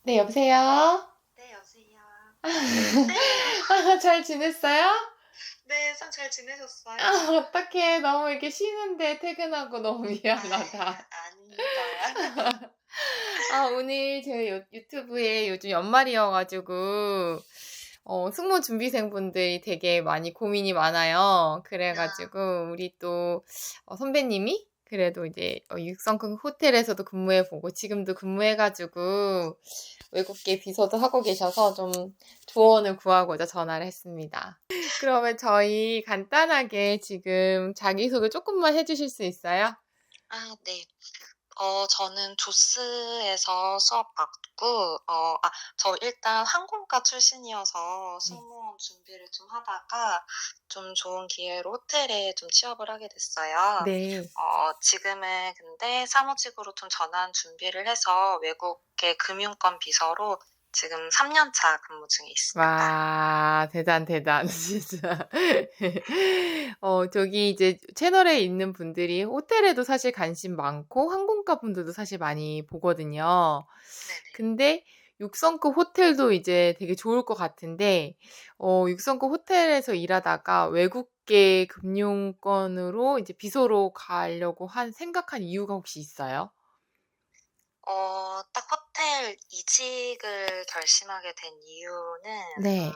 네, 여보세요? 네, 여보세요. 잘 지냈어요? 네, 잘 지내셨어요? 어떡해. 너무 이렇게 쉬는데 퇴근하고 너무 아, 미안하다. 아닙니다. 오늘 제 유튜브에 요즘 연말이어가지고, 승무 준비생분들이 되게 많이 고민이 많아요. 아, 그래가지고, 우리 또, 선배님이 그래도 이제 육성급 호텔에서도 근무해보고, 지금도 근무해가지고, 외국계 비서도 하고 계셔서 좀 조언을 구하고자 전화를 했습니다. 그러면 저희 간단하게 지금 자기소개 조금만 해주실 수 있어요? 네. 저는 조스에서 수업 받고, 저 일단 항공과 출신이어서 네. 승무원 준비를 좀 하다가 좀 좋은 기회로 호텔에 좀 취업을 하게 됐어요. 네. 지금은 근데 사무직으로 좀 전환 준비를 해서 외국계 금융권 비서로 지금 3년 차 근무 중에 있습니다. 와, 대단, 대단, 진짜. 저기 이제 채널에 있는 분들이 호텔에도 사실 관심 많고 항공가 분들도 사실 많이 보거든요. 네네. 근데 6성급 호텔도 이제 되게 좋을 것 같은데, 6성급 호텔에서 일하다가 외국계 금융권으로 이제 비서로 가려고 생각한 이유가 혹시 있어요? 딱 호텔 이직을 결심하게 된 이유는, 네.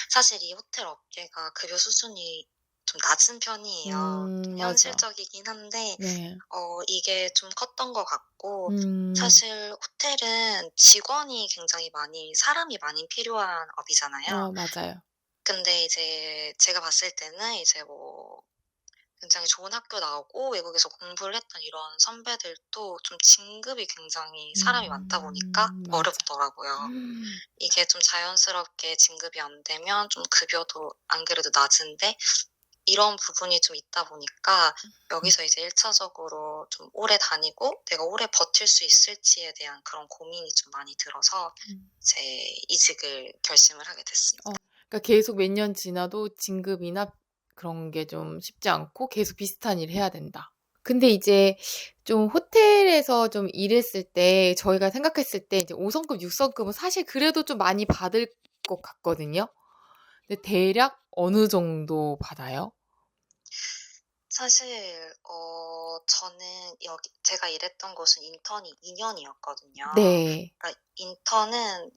사실 이 호텔 업계가 급여 수준이 좀 낮은 편이에요. 좀 맞아. 현실적이긴 한데, 네. 이게 좀 컸던 것 같고, 음, 사실 호텔은 직원이 굉장히 사람이 많이 필요한 업이잖아요. 맞아요. 근데 이제 제가 봤을 때는 이제 뭐 굉장히 좋은 학교 나오고 외국에서 공부를 했던 이런 선배들도 좀 진급이 굉장히 사람이 많다 보니까 맞아. 어렵더라고요. 이게 좀 자연스럽게 진급이 안 되면 좀 급여도 안 그래도 낮은데 이런 부분이 좀 있다 보니까 음. 여기서 이제 1차적으로 차적으로 좀 오래 다니고 내가 오래 버틸 수 있을지에 대한 그런 고민이 좀 많이 들어서 음. 이제 이직을 결심을 하게 됐습니다. 그러니까 계속 몇 년 지나도 진급이나 그런 게 좀 쉽지 않고 계속 비슷한 일을 해야 된다. 근데 이제 좀 호텔에서 좀 일했을 때 저희가 생각했을 때 이제 5성급, 6성급은 사실 그래도 좀 많이 받을 것 같거든요. 근데 대략 어느 정도 받아요? 사실 저는 여기 제가 일했던 곳은 인턴이 2 년이었거든요. 네. 그러니까 인턴은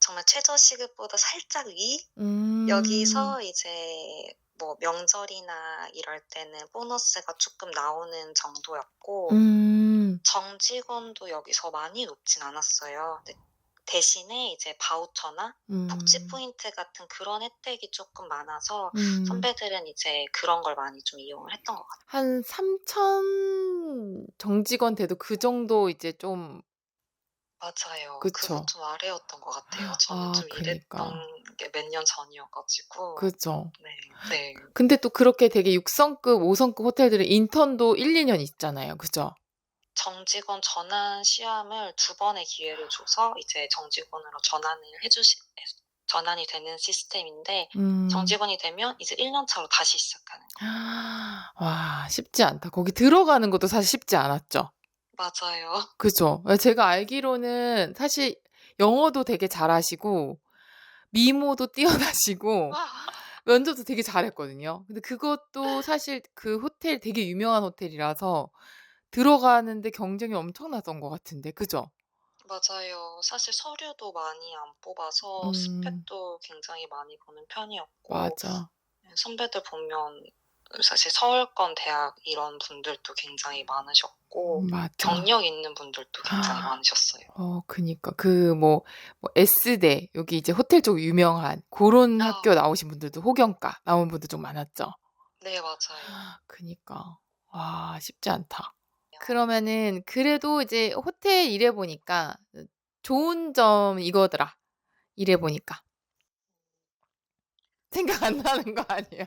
정말 최저 시급보다 살짝 위? 음, 여기서 이제 뭐 명절이나 이럴 때는 보너스가 쪼끔 나오는 정도였고 음, 정직원도 여기서 많이 높진 않았어요. 근데 대신에 이제 바우처나 복지 음, 포인트 같은 그런 혜택이 쪼끔 많아서 음. 선배들은 이제 그런 걸 많이 좀 이용을 했던 것 같아요. 한 3천 정직원 돼도 그 정도 이제 좀, 맞아요. 그거 그쵸. 좀 아래였던 것 같아요. 저는 좀 그니까. 일했던 게 몇 년 전이어 가지고. 그죠. 네. 네. 근데 또 그렇게 되게 6성급, 5성급 호텔들은 인턴도 1, 2년 있잖아요. 그죠? 정직원 전환 시험을 2번의 기회를 줘서 이제 정직원으로 전환이 되는 시스템인데 음. 정직원이 되면 이제 1년 차로 다시 시작하는 거예요. 와, 쉽지 않다. 거기 들어가는 것도 사실 쉽지 않았죠. 맞아요. 그죠? 제가 알기로는 사실 영어도 되게 잘하시고, 미모도 뛰어나시고, 면접도 되게 잘했거든요. 근데 그것도 사실 그 호텔 되게 유명한 호텔이라서 들어가는데 경쟁이 엄청났던 것 같은데, 그죠? 맞아요. 사실 서류도 많이 안 뽑아서 음, 스펙도 굉장히 많이 보는 편이었고 맞아. 선배들 보면 사실 서울권 대학 이런 분들도 굉장히 많으셨고 맞아. 경력 있는 분들도 굉장히 많으셨어요. 그니까. 뭐 S대, 여기 이제 호텔 쪽 유명한, 그런 아 학교 나오신 분들도, 호경과 나온 분들 좀 많았죠. 네 맞아요. 그니까. 와, 쉽지 않다. 그러면은, 그래도 이제 호텔 일해보니까, 좋은 점 이거더라. 일해보니까. 생각 안 나는 거 아니야?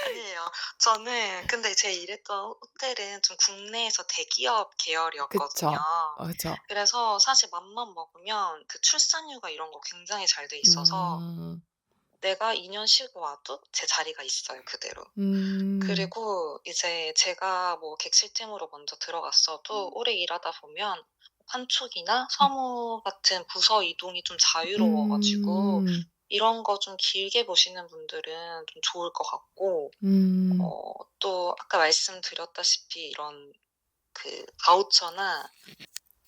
아니에요. 저는 근데 제 일했던 호텔은 좀 국내에서 대기업 계열이었거든요. 그쵸. 그쵸. 그래서 사실 맘만 먹으면 그 출산휴가 이런 거 굉장히 잘 돼 있어서 음, 내가 2년 쉬고 와도 제 자리가 있어요 그대로. 음, 그리고 이제 제가 뭐 객실팀으로 먼저 들어갔어도 오래 일하다 보면 판촉이나 음. 서무 같은 부서 이동이 좀 자유로워 가지고 음. 이런 거 좀 길게 보시는 분들은 좀 좋을 것 같고 음. 또 아까 말씀드렸다시피 이런 그 바우처나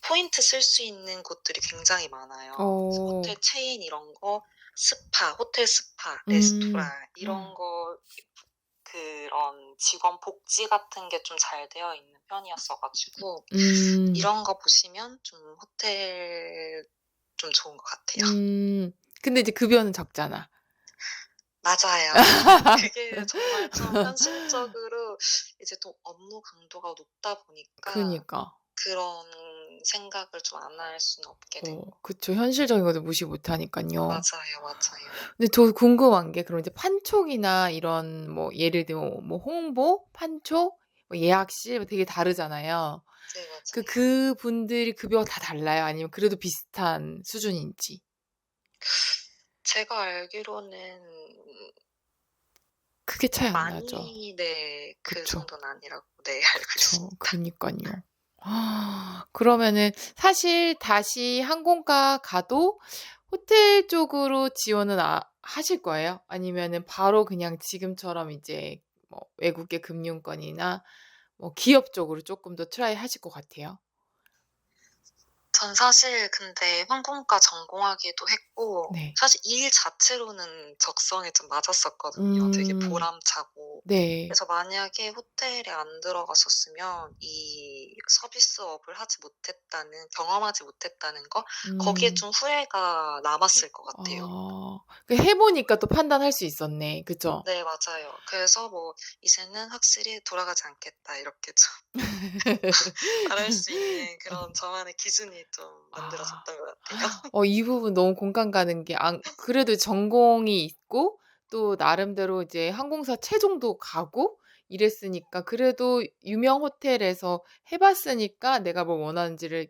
포인트 쓸 수 있는 곳들이 굉장히 많아요. 그래서 어. 호텔 체인 이런 거, 스파, 호텔 스파, 음. 레스토랑 이런 거 그런 직원 복지 같은 게 좀 잘 되어 있는 편이었어 가지고 음. 이런 거 보시면 좀 호텔 좀 좋은 것 같아요. 음. 근데 이제 급여는 적잖아. 맞아요. 그게 정말 좀 현실적으로 이제 또 업무 강도가 높다 보니까 그니까. 그런 생각을 좀 안 할 수는 없게 된 것 그쵸. 현실적인 것도 무시 못 하니깐요. 맞아요, 맞아요. 근데 저 궁금한 게 그럼 이제 판촉이나 이런 뭐 예를 들면 뭐 홍보, 판촉, 뭐 예약실 뭐 되게 다르잖아요. 네, 맞아요. 그분들이 급여가 다 달라요? 아니면 그래도 비슷한 수준인지? 제가 알기로는 크게 차이 안 나죠? 많이 네 그 그쵸. 정도는 아니라고 네 알고 그쵸. 있습니다. 그니깐요. 그러면은 사실 다시 항공과 가도 호텔 쪽으로 지원은 하실 거예요? 아니면은 바로 그냥 지금처럼 이제 뭐 외국계 금융권이나 뭐 기업 쪽으로 쪼끔 더 트라이 하실 것 같아요? 전 사실 근데 항공과 전공하기도 했고 네. 사실 일 자체로는 적성에 좀 맞았었거든요. 되게 음. 보람차고. 네. 그래서 만약에 호텔에 안 들어갔었으면 이 서비스업을 하지 못했다는 경험하지 못했다는 거 거기에 음. 좀 후회가 남았을 것 같아요. 해 보니까 또 판단할 수 있었네. 그죠? 네, 맞아요. 그래서 뭐 '이제는 확실히 돌아가지 않겠다.' 이렇게 좀 말할 수 있는 그런 저만의 기준이 좀 아. 만들어졌던 것 같아요. 이 부분 너무 공감 가는 게 그래도 전공이 있고 또 나름대로 이제 항공사 최종도 가고 이랬으니까 그래도 유명 호텔에서 해 봤으니까 내가 뭘 원하는지를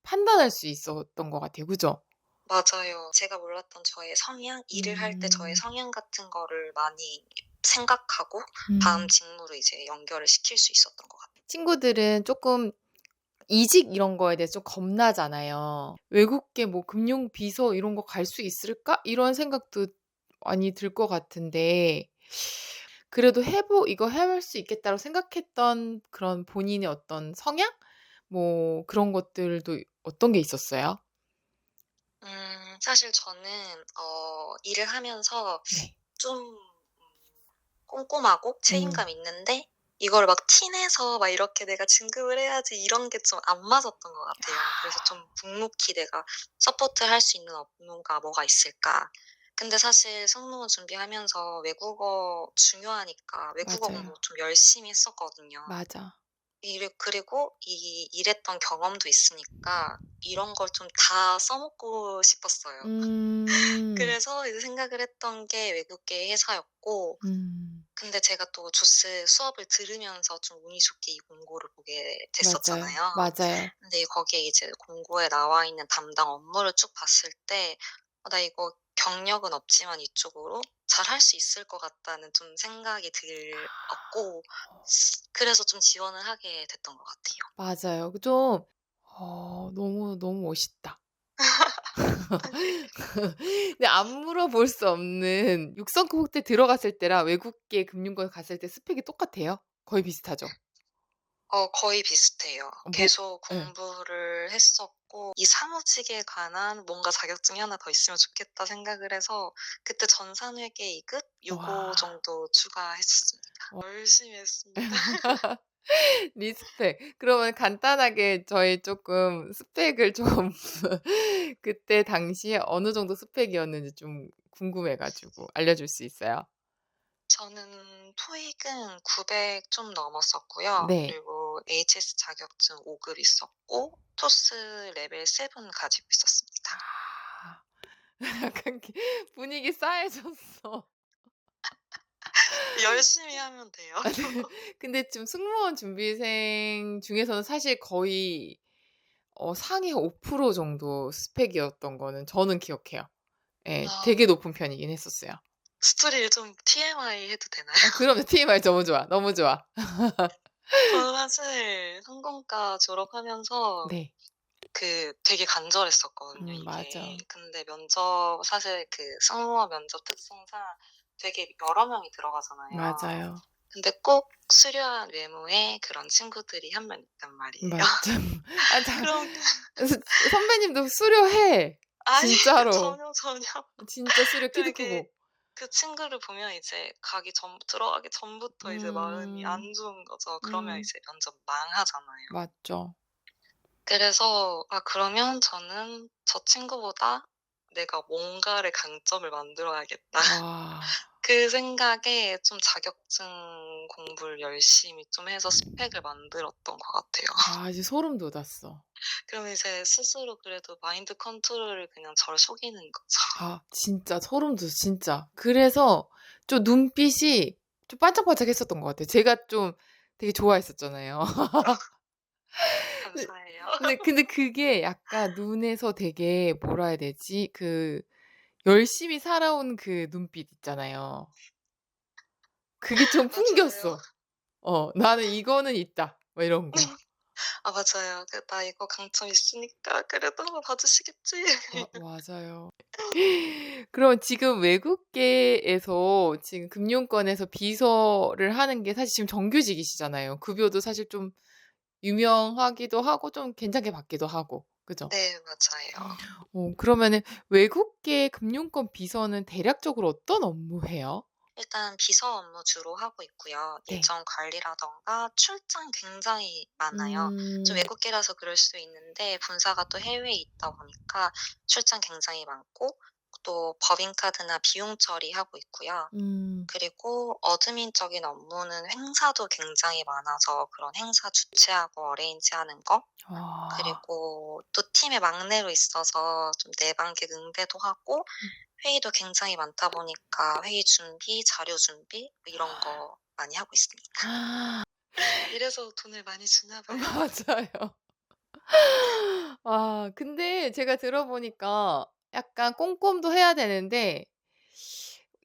판단할 수 있었던 것 같아요. 그죠? 맞아요. 제가 몰랐던 저의 성향, 일을 할 때 저의 음. 성향 같은 거를 많이 생각하고 다음 음. 직무로 이제 연결을 시킬 수 있었던 것 같아요. 친구들은 쪼끔 이직 이런 거에 대해서 좀 겁나잖아요. '외국계 뭐 금융 비서 이런 거 갈 수 있을까?' 이런 생각도 많이 들 것 같은데 그래도 이거 해볼 수 있겠다고 생각했던 그런 본인의 어떤 성향? 뭐 그런 것들도 어떤 게 있었어요? 사실 저는 일을 하면서 네. 좀 꼼꼼하고 음. 책임감 있는데 이걸 막 티 내서 막 이렇게 '내가 진급을 해야지.' 이런 게 좀 안 맞았던 것 같아요. 그래서 좀 묵묵히 '내가 서포트할 수 있는 업무가 뭐가 있을까?' 근데 사실 승무원 준비하면서 외국어 중요하니까 외국어 공부 맞아요. 좀 열심히 했었거든요. 맞아. 그리고 일했던 경험도 있으니까 이런 걸 좀 다 써먹고 싶었어요. 음. 그래서 이제 생각을 했던 게 외국계 회사였고 음. 근데 제가 또 조스 수업을 들으면서 좀 운이 좋게 이 공고를 보게 맞아요. 됐었잖아요. 맞아요. 근데 거기에 이제 공고에 나와 있는 담당 업무를 쭉 봤을 때 '나 이거 경력은 없지만 이쪽으로 잘할 수 있을 것 같다.'는 좀 생각이 들었고 그래서 좀 지원을 하게 됐던 것 같아요. 맞아요. 좀 너무, 너무 멋있다. 근데 안 물어볼 수 없는 6성급 호텔 들어갔을 때랑 외국계 금융권 갔을 때 스펙이 똑같아요? 거의 비슷하죠? 거의 비슷해요. 뭐 계속 예. 공부를 했었고 이 사무직에 관한 뭔가 자격증이 하나 더 있으면 좋겠다 생각을 해서 그때 전산회계 2급 요거 와. 정도 추가했었습니다. 열심히 했습니다. 리스펙. 그러면 간단하게 저희 쪼끔 스펙을 좀 그때 당시에 어느 정도 스펙이었는지 좀 궁금해 가지고 알려줄 수 있어요? 저는 토익은 900 좀 넘었었고요. 네. 그리고 HS 자격증 5급 있었고 토스 레벨 7 가지고 있었습니다. 아. 약간 분위기 싸해졌어. 열심히 하면 돼요. 아 네. 근데 지금 승무원 준비생 중에서는 사실 거의 상위 5% 정도 스펙이었던 거는 저는 기억해요. 예. 아, 되게 높은 편이긴 했었어요. 스토리를 좀 TMI 해도 되나요? 그럼요. TMI 너무 좋아. 너무 좋아. 저는 사실 항공과 졸업하면서 네. 되게 간절했었거든요, 맞아. 이게. 근데 면접 사실 승무원 면접 특성상 되게 여러 명이 들어가잖아요. 맞아요. 근데 꼭 수려한 외모의 그런 친구들이 한 명 있단 말이에요. 맞죠. 아 자 그럼 스 선배님도 수려해. 아니 진짜로. 전혀, 전혀. 진짜 수려 키도 그냥 크고. 그 친구를 보면 이제 들어가기 전부터 이제 마음이 음. 안 좋은 거죠. 그러면 음. 이제 면접 망하잖아요. 맞죠. 그래서 그러면 저는 '저 친구보다 내가 뭔가를 강점을 만들어야겠다.' 와. 그 생각에 좀 자격증 공부를 열심히 좀 해서 스펙을 만들었던 것 같아요. 아 이제 소름 돋았어. 그럼 이제 스스로 그래도 마인드 컨트롤을 그냥 저를 속이는 거죠. 아 진짜 소름 돋았어 진짜. 그래서 좀 눈빛이 좀 반짝반짝했었던 것 같아요. 제가 좀 되게 좋아했었잖아요. 근데 감사해요. 근데 그게 약간 눈에서 되게 뭐라 해야 되지? 그 열심히 살아온 그 눈빛 있잖아요. 그게 좀 맞아요. 풍겼어. '나는 이거는 있다.' 뭐 이런 거. 맞아요. '나 이거 강점 있으니까 그래도 한번 봐 주시겠지?' 맞아요. 그럼 지금 외국계에서 지금 금융권에서 비서를 하는 게 사실 지금 정규직이시잖아요. 급여도 사실 좀 유명하기도 하고 좀 괜찮게 받기도 하고. 그죠? 네 맞아요. 그러면은 외국계 금융권 비서는 대략적으로 어떤 업무 해요? 일단 비서 업무 주로 하고 있고요. 네. 일정 관리라든가 출장 굉장히 많아요. 좀 음. 외국계라서 그럴 수 있는데 본사가 또 해외에 있다 보니까 출장 굉장히 많고 또 법인카드나 비용 처리하고 있고요. 음. 그리고 어드민적인 업무는 행사도 굉장히 많아서 그런 행사 주최하고 어레인지하는 거, 아. 그리고 또 팀의 막내로 있어서 좀 내방객 응대도 하고 음. 회의도 굉장히 많다 보니까 회의 준비, 자료 준비 뭐 이런 거 많이 하고 있습니다. 이래서 돈을 많이 주나 봐요. 맞아요. 근데 제가 들어보니까 약간 꼼꼼도 해야 되는데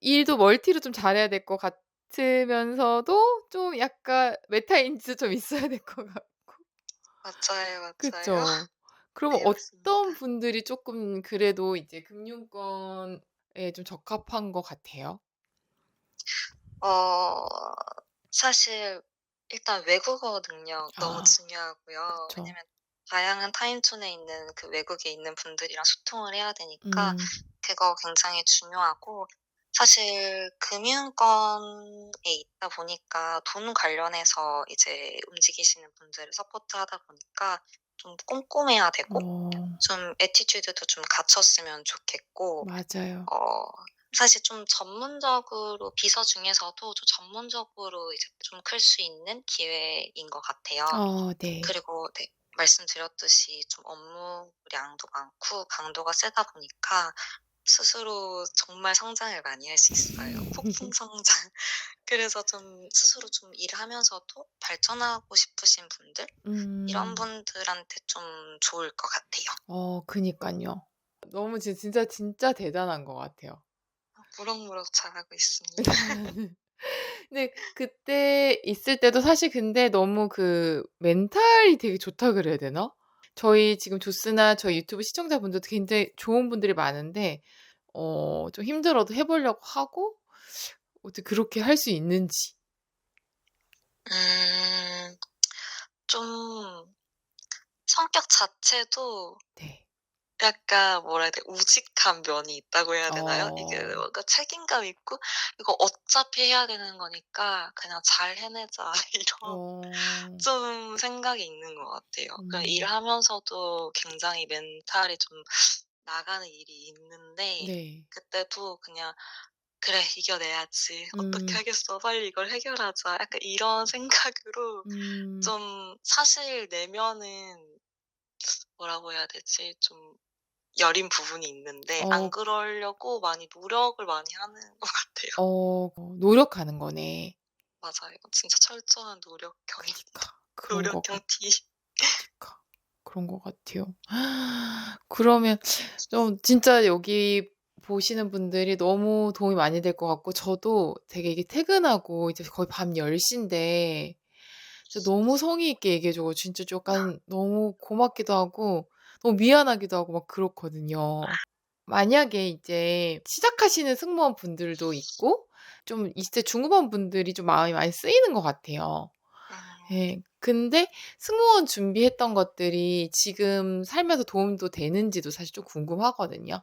일도 멀티로 좀 잘해야 될 것 같으면서도 좀 약간 메타인지도 좀 있어야 될 것 같고. 맞아요, 맞아요. 그쵸. 그러면 네 어떤 맞습니다. 분들이 쪼끔 그래도 이제 금융권에 좀 적합한 것 같아요? 어 사실 일단 외국어 능력 너무 아 중요하고요. 그쵸. 왜냐면 다양한 타임존에 있는 외국에 있는 분들이랑 소통을 해야 되니까 음. 그거 굉장히 중요하고, 사실 금융권에 있다 보니까 돈 관련해서 이제 움직이시는 분들을 서포트하다 보니까 좀 꼼꼼해야 되고 어 좀 애티튜드도 좀 갖췄으면 좋겠고, 맞아요. 어 사실 좀 전문적으로 비서 중에서도 좀 전문적으로 이제 좀 클 수 있는 기회인 것 같아요. 네. 그리고 네 말씀드렸듯이 좀 업무량도 많고 강도가 세다 보니까 스스로 정말 성장을 많이 할 수 있어요. 폭풍 성장. 그래서 좀 스스로 좀 일하면서도 발전하고 싶으신 분들, 이런 음. 분들한테 좀 좋을 것 같아요. 그니깐요. 너무 진짜 대단한 것 같아요. 무럭무럭 잘하고 있습니다. 근데 그때 있을 때도 사실 근데 너무 그 멘탈이 되게 좋다 그래야 되나? 저희 지금 조스나 저희 유튜브 시청자분들도 굉장히 좋은 분들이 많은데 좀 힘들어도 해 보려고 하고 어떻게 그렇게 할 수 있는지. 음. 좀 성격 자체도 네. 약간 뭐라 해야 돼, 우직한 면이 있다고 해야 되나요? 이게 어. 뭔가 책임감 있고 '이거 어차피 해야 되는 거니까 그냥 잘 해내자.' 이런 어. 좀 생각이 있는 것 같아요. 그냥 음. 일하면서도 굉장히 멘탈이 좀 나가는 일이 있는데 네. 그때도 그냥 '그래 이겨내야지. 어떻게 음. 하겠어. 빨리 이걸 해결하자.' 약간 이런 생각으로 음. 좀, 사실 내면은 뭐라고 해야 되지? 좀 여린 부분이 있는데 안 어 그러려고 많이 노력을 많이 하는 것 같아요. 노력하는 거네. 맞아요. 진짜 철저한 노력형입니다. 그니까. 그런 것 노력형 같 T. 그니까. 그런 것 같아요. 그러면 좀 진짜 여기 보시는 분들이 너무 도움이 많이 될 것 같고 저도 되게 이게 퇴근하고 이제 거의 밤 10 시인데 진짜 너무 성의 있게 얘기해 줘 가지고 진짜 좀 약간 너무 고맙기도 하고 너무 미안하기도 하고 막 그렇거든요. 만약에 이제 시작하시는 승무원 분들도 있고 좀 20대 중후반 분들이 좀 마음이 많이 쓰이는 것 같아요. 음. 예. 근데 승무원 준비했던 것들이 지금 살면서 도움도 되는지도 사실 좀 궁금하거든요.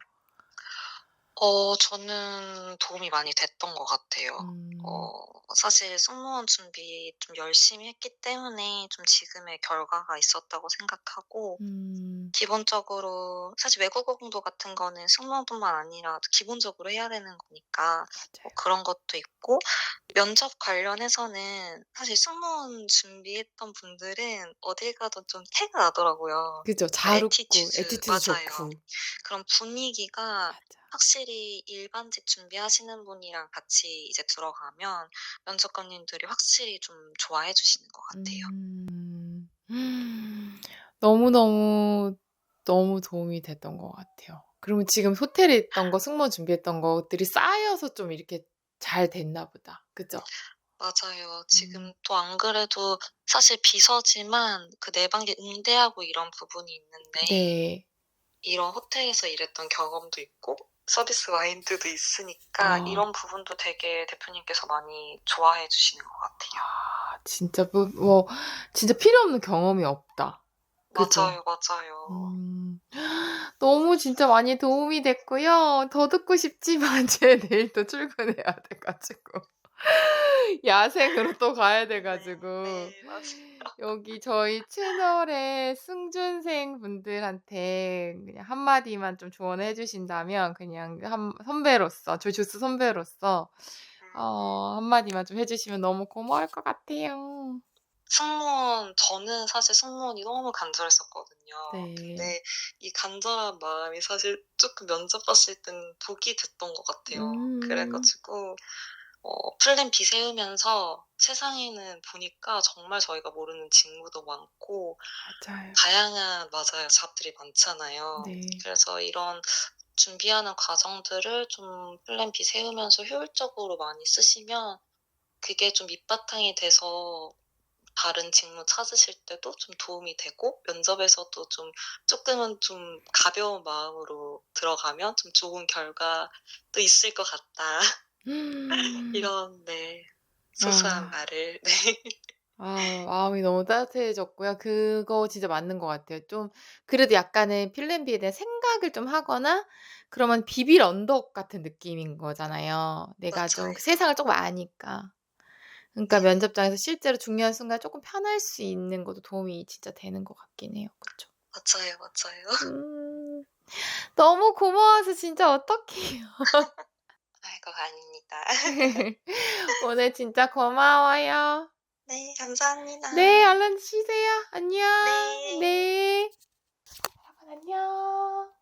저는 도움이 많이 됐던 것 같아요. 음. 사실 승무원 준비 좀 열심히 했기 때문에 좀 지금의 결과가 있었다고 생각하고, 음. 기본적으로 사실 외국어 공부 같은 거는 승무원뿐만 아니라 기본적으로 해야 되는 거니까 뭐 맞아요. 그런 것도 있고, 면접 관련해서는 사실 승무원 준비했던 분들은 어딜 가도 좀 태가 나더라고요. 그죠. 그 잘 웃고 애티튜드 애티튜드 맞아요. 좋고. 그런 분위기가 맞아. 확실히 일반직 준비하시는 분이랑 같이 이제 들어가면 면접관님들이 확실히 좀 좋아해 주시는 것 같아요. 음. 너무너무, 너무 도움이 됐던 것 같아요. 그러면 지금 호텔에 있던 거 승무원 준비했던 것들이 쌓여서 좀 이렇게 잘 됐나 보다. 그죠? 맞아요. 음. 지금 또 안 그래도 사실 비서지만 그 내방기 응대하고 이런 부분이 있는데, 네. 이런 호텔에서 일했던 경험도 있고 서비스 마인드도 있으니까 아. 이런 부분도 되게 대표님께서 많이 좋아해 주시는 것 같아요. 진짜 진짜 필요 없는 경험이 없다. 그죠? 맞아요, 맞아요. 음. 너무 진짜 많이 도움이 됐고요. 더 듣고 싶지만 제 내일 또 출근해야 돼 가지고 야생으로 또 가야 돼 네. 가지고 네. 맞아요. 여기 저희 채널의 승준생 분들한테 그냥 한마디만 좀 조언해 주신다면 그냥 선배로서 조슈스 선배로서 한마디만 좀 해 주시면 너무 고마울 것 같아요. 저는 사실 승무원이 너무 간절했었거든요. 네. 근데 이 간절한 마음이 사실 쪼끔 면접 봤을 땐 독이 됐던 것 같아요. 그래 음. 가지고 플랜 B 세우면서 세상에는 보니까 정말 저희가 모르는 직무도 많고 맞아요. 다양한 맞아요. 잡들이 많잖아요. 네. 그래서 이런 준비하는 과정들을 좀 플랜 B 세우면서 효율적으로 많이 쓰시면 그게 좀 밑바탕이 돼서 다른 직무 찾으실 때도 좀 도움이 되고, 면접에서도 좀 쪼끔은 좀 가벼운 마음으로 들어가면 좀 좋은 결과도 있을 것 같다. 이런 네. 소소한 아. 말을 네. 마음이 너무 따뜻해졌고요. 그거 진짜 맞는 것 같아요. 좀 그래도 약간의 필름 B에 대한 생각을 좀 하거나 그러면 비빌 언덕 같은 느낌인 거잖아요. 내가 좀 그 맞아요. 세상을 쪼금 아니까. 그러니까 네네. 면접장에서 실제로 중요한 순간 쪼끔 편할 수 있는 것도 도움이 진짜 되는 것 같긴 해요. 그쵸? 맞아요, 맞아요. 음. 너무 고마워서 진짜 어떡해요. 아이고 아닙니다. 오늘 진짜 고마워요. 네 감사합니다. 네. 얼른 쉬세요. 안녕. 네. 네. 여러분 안녕.